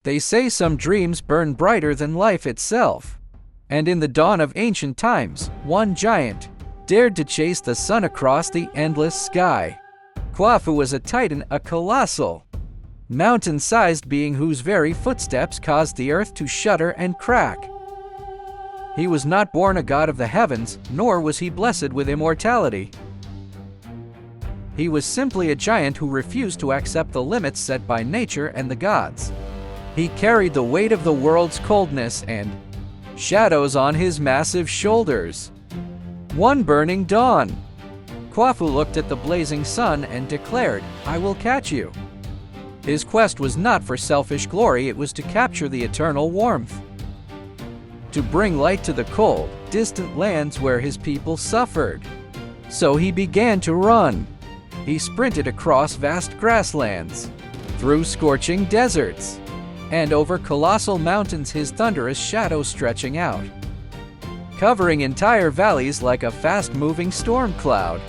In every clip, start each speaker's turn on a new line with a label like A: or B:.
A: They say some dreams burn brighter than life itself. And in the dawn of ancient times, one giant dared to chase the sun across the endless sky. Kuafu was a titan, a colossal, mountain-sized being whose very footsteps caused the earth to shudder and crack. He was not born a god of the heavens, nor was he blessed with immortality. He was simply a giant who refused to accept the limits set by nature and the gods. He carried the weight of the world's coldness and shadows on his massive shoulders. One burning dawn, Kuafu looked at the blazing sun and declared, "I will catch you." His quest was not for selfish glory, it was to capture the eternal warmth, to bring light to the cold, distant lands where his people suffered. So he began to run. He sprinted across vast grasslands, through scorching deserts, and over colossal mountains, his thunderous shadow stretching out, covering entire valleys like a fast-moving storm cloud.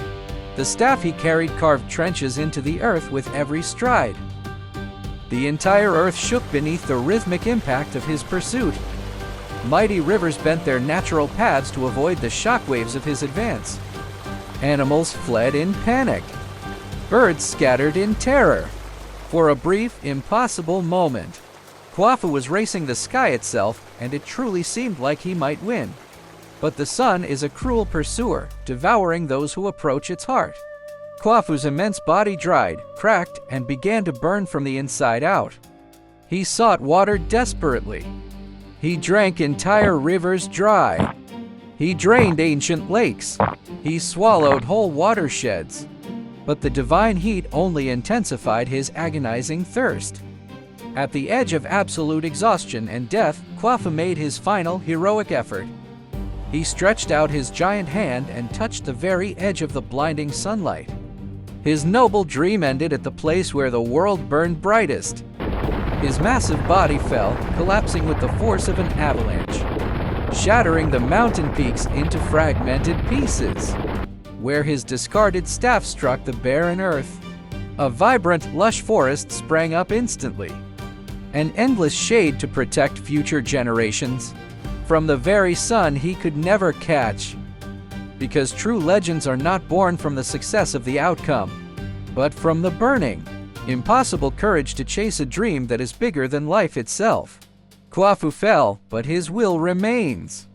A: The staff he carried carved trenches into the earth with every stride. The entire earth shook beneath the rhythmic impact of his pursuit. Mighty rivers bent their natural paths to avoid the shockwaves of his advance. Animals fled in panic. Birds scattered in terror. For a brief, impossible moment, Kuafu was racing the sky itself, and it truly seemed like he might win. But the sun is a cruel pursuer, devouring those who approach its heart. Kuafu's immense body dried, cracked, and began to burn from the inside out. He sought water desperately. He drank entire rivers dry. He drained ancient lakes. He swallowed whole watersheds. But the divine heat only intensified his agonizing thirst. At the edge of absolute exhaustion and death, Kuafu made his final heroic effort. He stretched out his giant hand and touched the very edge of the blinding sunlight. His noble dream ended at the place where the world burned brightest. His massive body fell, collapsing with the force of an avalanche, shattering the mountain peaks into fragmented pieces. Where his discarded staff struck the barren earth, a vibrant, lush forest sprang up instantly, an endless shade to protect future generations from the very sun he could never catch. Because true legends are not born from the success of the outcome, but from the burning, impossible courage to chase a dream that is bigger than life itself. Kuafu fell, but his will remains.